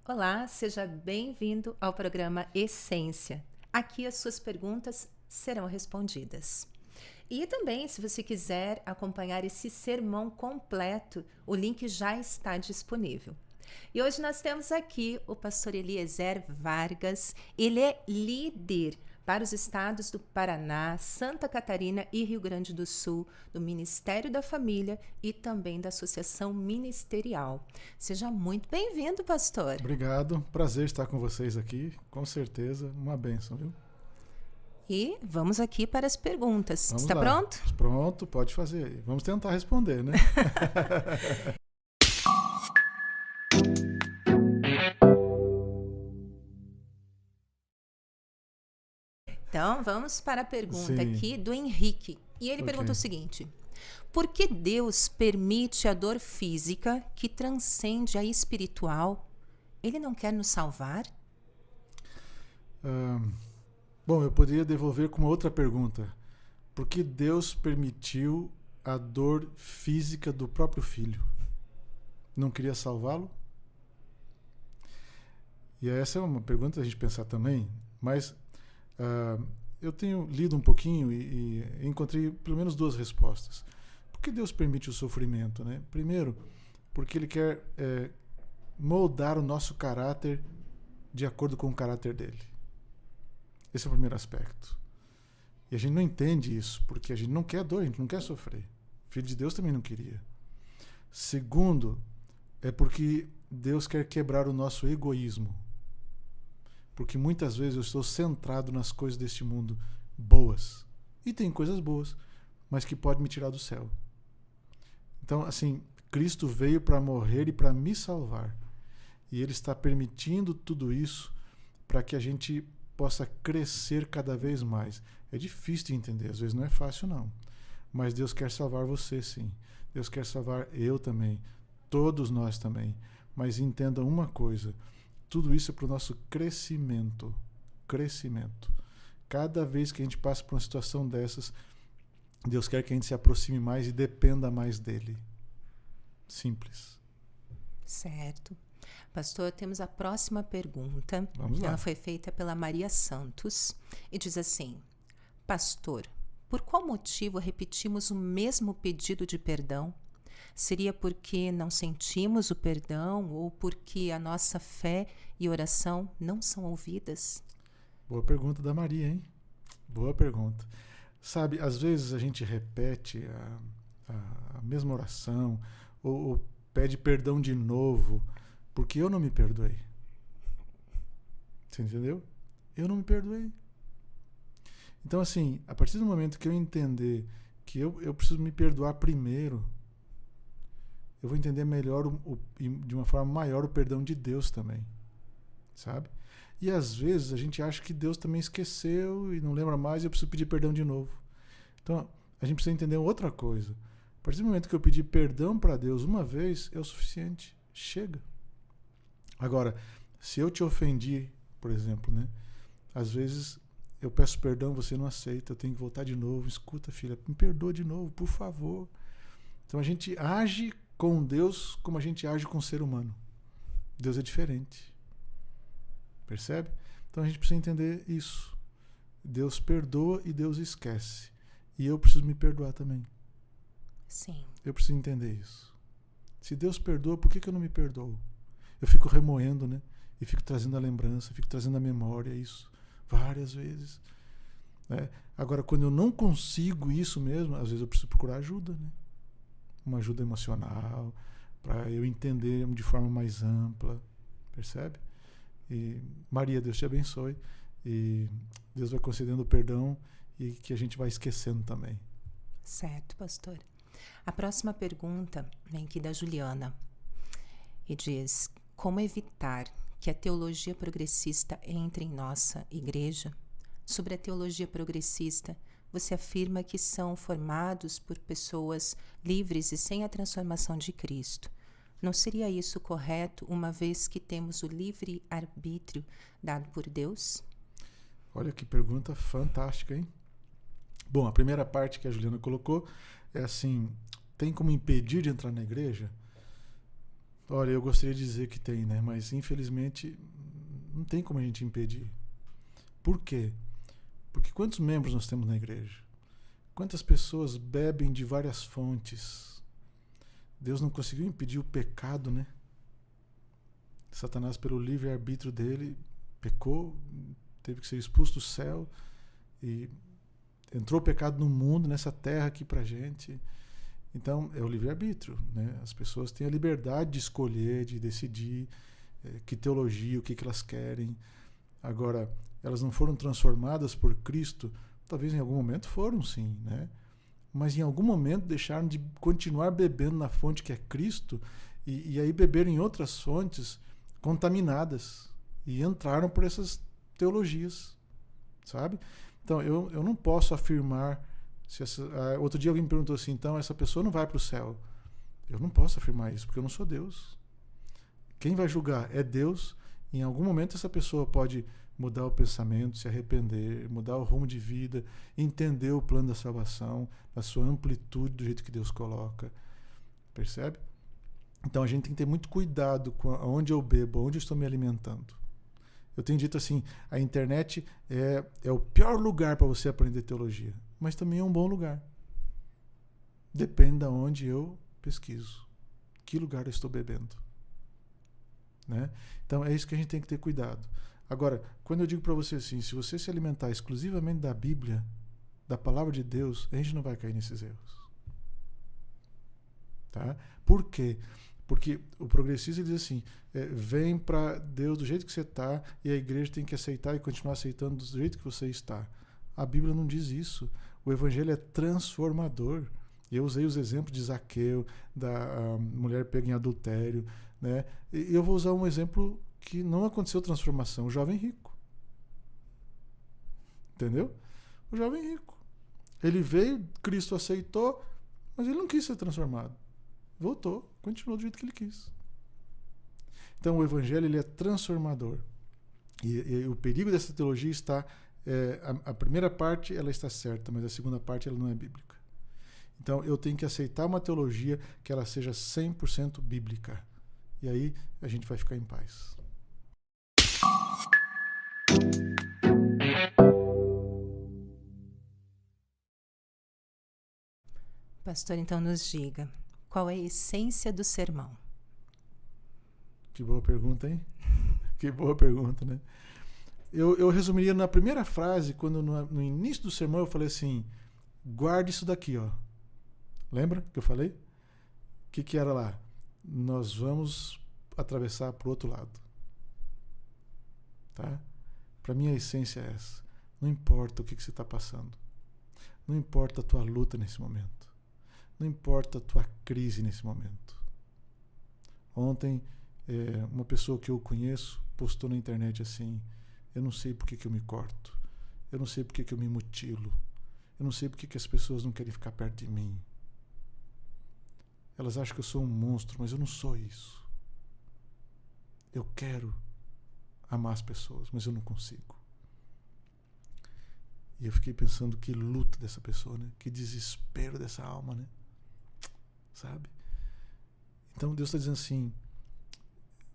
Olá, seja bem-vindo ao programa Essência. Aqui as suas perguntas serão respondidas. E também, se você quiser acompanhar esse sermão completo, o link já está disponível. E hoje nós temos aqui o pastor Eliezer Vargas. Ele é líder para os estados do Paraná, Santa Catarina e Rio Grande do Sul, do Ministério da Família e também da Associação Ministerial. Seja muito bem-vindo, pastor. Obrigado, prazer estar com vocês aqui, com certeza, uma bênção, viu? E vamos aqui para as perguntas. Vamos Está lá. pronto? Pronto, pode fazer aí. Vamos tentar responder, né? Então, vamos para a pergunta Sim, aqui do Henrique. E ele ok. pergunta o seguinte: por que Deus permite a dor física que transcende a espiritual? Ele não quer nos salvar? Ahn, bom, eu poderia devolver com uma outra pergunta. Por que Deus permitiu a dor física do próprio filho? Não queria salvá-lo? E essa é uma pergunta a gente pensar também, mas eu tenho lido um pouquinho e encontrei pelo menos duas respostas. Por que Deus permite o sofrimento, né? Primeiro, porque Ele quer moldar o nosso caráter de acordo com o caráter dele. Esse é o primeiro aspecto. E a gente não entende isso, porque a gente não quer dor, a gente não quer sofrer. O Filho de Deus também não queria. Segundo, é porque Deus quer quebrar o nosso egoísmo. Porque muitas vezes eu estou centrado nas coisas deste mundo boas. E tem coisas boas, mas que podem me tirar do céu. Então, assim, Cristo veio para morrer e para me salvar. E Ele está permitindo tudo isso para que a gente possa crescer cada vez mais. É difícil de entender, às vezes não é fácil não. Mas Deus quer salvar você, sim. Deus quer salvar eu também. Todos nós também. Mas entenda uma coisa: tudo isso é para o nosso crescimento. Crescimento. Cada vez que a gente passa por uma situação dessas, Deus quer que a gente se aproxime mais e dependa mais dele. Simples. Certo. Pastor, temos a próxima pergunta. Vamos lá. Ela foi feita pela Maria Santos e diz assim: pastor, por qual motivo repetimos o mesmo pedido de perdão? Seria porque não sentimos o perdão ou porque a nossa fé e oração não são ouvidas? Boa pergunta da Maria, hein? Boa pergunta. Sabe, às vezes a gente repete a mesma oração ou pede perdão de novo porque eu não me perdoei. Você entendeu? Eu não me perdoei. Então, assim, a partir do momento que eu entender que eu preciso me perdoar primeiro, eu vou entender melhor e de uma forma maior o perdão de Deus também. Sabe? E às vezes a gente acha que Deus também esqueceu e não lembra mais e eu preciso pedir perdão de novo. Então, a gente precisa entender outra coisa. A partir do momento que eu pedir perdão para Deus uma vez, é o suficiente. Chega. Agora, se eu te ofendi, por exemplo, né? Às vezes eu peço perdão, você não aceita, eu tenho que voltar de novo. Escuta, filha, me perdoa de novo, por favor. Então a gente age com Deus como a gente age com o ser humano. Deus é diferente. Percebe? Então a gente precisa entender isso. Deus perdoa e Deus esquece. E eu preciso me perdoar também. Sim. Eu preciso entender isso. Se Deus perdoa, por que eu não me perdoo? Eu fico remoendo, né? E fico trazendo a lembrança, fico trazendo a memória, isso várias vezes. Né? Agora, quando eu não consigo isso mesmo, às vezes eu preciso procurar ajuda, né? Uma ajuda emocional, para eu entender de forma mais ampla. Percebe? E Maria, Deus te abençoe. E Deus vai concedendo perdão e que a gente vai esquecendo também. Certo, pastor. A próxima pergunta vem aqui da Juliana e diz: como evitar que a teologia progressista entre em nossa igreja? Sobre a teologia progressista, você afirma que são formados por pessoas livres e sem a transformação de Cristo. Não seria isso correto, uma vez que temos o livre arbítrio dado por Deus? Olha que pergunta fantástica, hein? Bom, a primeira parte que a Juliana colocou é assim: tem como impedir de entrar na igreja? Olha, eu gostaria de dizer que tem, né? Mas infelizmente não tem como a gente impedir. Por quê? Porque quantos membros nós temos na igreja? Quantas pessoas bebem de várias fontes? Deus não conseguiu impedir o pecado, né? Satanás, pelo livre-arbítrio dele, pecou, teve que ser expulso do céu e entrou o pecado no mundo, nessa terra aqui pra gente. Então, é o livre-arbítrio, né? As pessoas têm a liberdade de escolher, de decidir que teologia, o que elas querem. Agora, elas não foram transformadas por Cristo, talvez em algum momento foram, sim, né? Mas em algum momento deixaram de continuar bebendo na fonte que é Cristo e aí beberam em outras fontes contaminadas e entraram por essas teologias, sabe? Então, eu não posso afirmar... outro dia alguém me perguntou assim, então essa pessoa não vai para o céu. Eu não posso afirmar isso, porque eu não sou Deus. Quem vai julgar é Deus. Em algum momento essa pessoa pode mudar o pensamento, se arrepender, mudar o rumo de vida, entender o plano da salvação, na sua amplitude, do jeito que Deus coloca. Percebe? Então a gente tem que ter muito cuidado com onde eu bebo, onde eu estou me alimentando. Eu tenho dito assim, a internet é o pior lugar para você aprender teologia, mas também é um bom lugar. Depende de onde eu pesquiso, que lugar eu estou bebendo. Né? Então é isso que a gente tem que ter cuidado. Agora, quando eu digo para você assim, se você se alimentar exclusivamente da Bíblia, da palavra de Deus, a gente não vai cair nesses erros. Tá? Por quê? Porque o progressista diz assim, vem para Deus do jeito que você está e a igreja tem que aceitar e continuar aceitando do jeito que você está. A Bíblia não diz isso. O Evangelho é transformador. Eu usei os exemplos de Zaqueu, da mulher pega em adultério, né? E eu vou usar um exemplo que não aconteceu transformação, o jovem rico. Entendeu? O jovem rico. Ele veio, Cristo aceitou, mas ele não quis ser transformado. Voltou, continuou do jeito que ele quis. Então o Evangelho ele é transformador. E o perigo dessa teologia está... a primeira parte ela está certa, mas a segunda parte ela não é bíblica. Então eu tenho que aceitar uma teologia que ela seja 100% bíblica. E aí a gente vai ficar em paz. Pastor, então nos diga, qual é a essência do sermão? Que boa pergunta, hein? Que boa pergunta, né? Eu resumiria na primeira frase, quando no início do sermão eu falei assim, guarde isso daqui, ó. Lembra que eu falei? O que era lá? Nós vamos atravessar para o outro lado. Tá? Para mim a essência é essa. Não importa o que você está passando. Não importa a tua luta nesse momento. Não importa a tua crise nesse momento. Ontem, uma pessoa que eu conheço postou na internet assim, eu não sei por que eu me corto. Eu não sei por que eu me mutilo. Eu não sei por que as pessoas não querem ficar perto de mim. Elas acham que eu sou um monstro, mas eu não sou isso. Eu quero amar as pessoas, mas eu não consigo. E eu fiquei pensando que luta dessa pessoa, né? Que desespero dessa alma, né? Sabe? Então Deus está dizendo assim,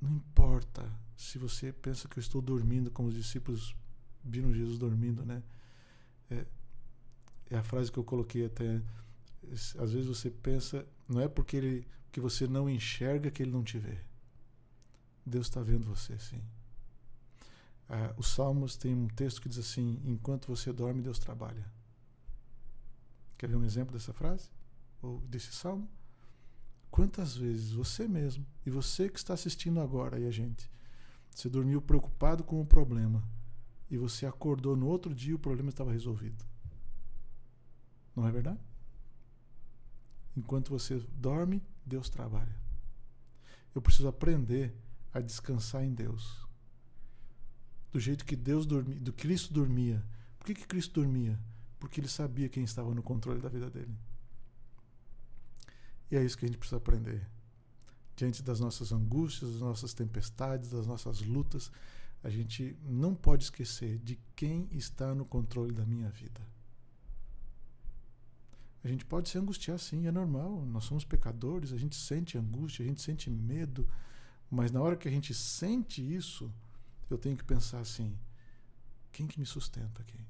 não importa se você pensa que eu estou dormindo, como os discípulos viram Jesus dormindo, né? É a frase que eu coloquei até. Às vezes você pensa, não é porque que você não enxerga que ele não te vê. Deus está vendo você, sim. Os Salmos tem um texto que diz assim, enquanto você dorme, Deus trabalha. Quer ver um exemplo dessa frase? Ou desse salmo? Quantas vezes você mesmo, e você que está assistindo agora aí a gente, você dormiu preocupado com o problema, e você acordou no outro dia e o problema estava resolvido. Não é verdade? Enquanto você dorme, Deus trabalha. Eu preciso aprender a descansar em Deus. Do jeito que Deus dormia, do Cristo dormia. Por que Cristo dormia? Porque ele sabia quem estava no controle da vida dele. E é isso que a gente precisa aprender. Diante das nossas angústias, das nossas tempestades, das nossas lutas, a gente não pode esquecer de quem está no controle da minha vida. A gente pode se angustiar, sim, é normal. Nós somos pecadores, a gente sente angústia, a gente sente medo. Mas na hora que a gente sente isso, eu tenho que pensar assim: quem que me sustenta aqui?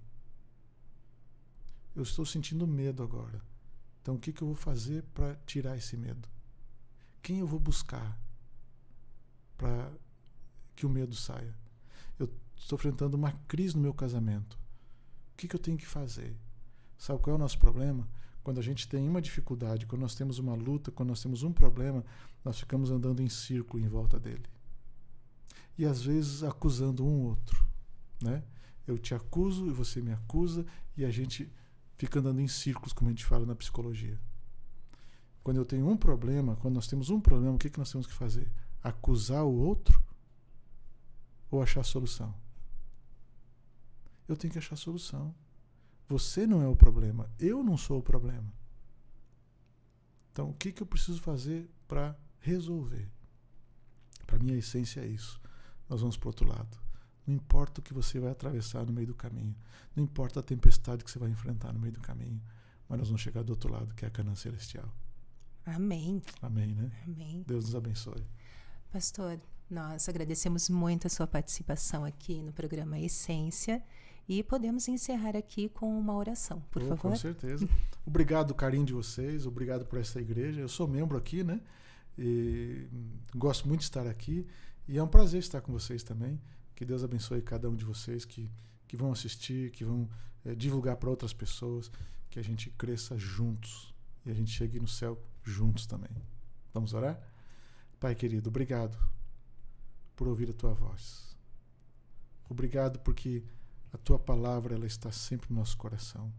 Eu estou sentindo medo agora. Então o que eu vou fazer para tirar esse medo? Quem eu vou buscar para que o medo saia? Eu estou enfrentando uma crise no meu casamento. O que eu tenho que fazer? Sabe qual é o nosso problema? Quando a gente tem uma dificuldade, quando nós temos uma luta, quando nós temos um problema, nós ficamos andando em círculo em volta dele. E às vezes acusando um outro, né? Eu te acuso e você me acusa e a gente fica andando em círculos, como a gente fala na psicologia. Quando eu tenho um problema, quando nós temos um problema, o que nós temos que fazer? Acusar o outro ou achar a solução? Eu tenho que achar a solução. Você não é o problema, eu não sou o problema. Então, o que eu preciso fazer para resolver? Para mim, a essência é isso. Nós vamos para o outro lado. Não importa o que você vai atravessar no meio do caminho, não importa a tempestade que você vai enfrentar no meio do caminho, mas nós vamos chegar do outro lado, que é a Canaã Celestial. Amém. Amém, né? Amém. Deus nos abençoe. Pastor, nós agradecemos muito a sua participação aqui no programa Essência e podemos encerrar aqui com uma oração, por favor. Com certeza. Obrigado, o carinho de vocês, obrigado por essa igreja. Eu sou membro aqui, né? E gosto muito de estar aqui e é um prazer estar com vocês também. Que Deus abençoe cada um de vocês que vão assistir, que vão divulgar para outras pessoas, que a gente cresça juntos e a gente chegue no céu juntos também. Vamos orar? Pai querido, obrigado por ouvir a tua voz. Obrigado porque a tua palavra ela está sempre no nosso coração.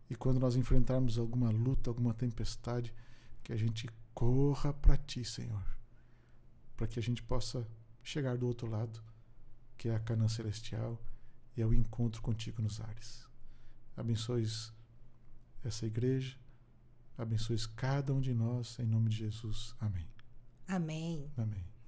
E quando nós enfrentarmos alguma luta, alguma tempestade, que a gente corra para ti, Senhor, para que a gente possa chegar do outro lado, que é a Canaã Celestial, e é o encontro contigo nos ares. Abençoes essa igreja, abençoes cada um de nós, em nome de Jesus. Amém. Amém. Amém.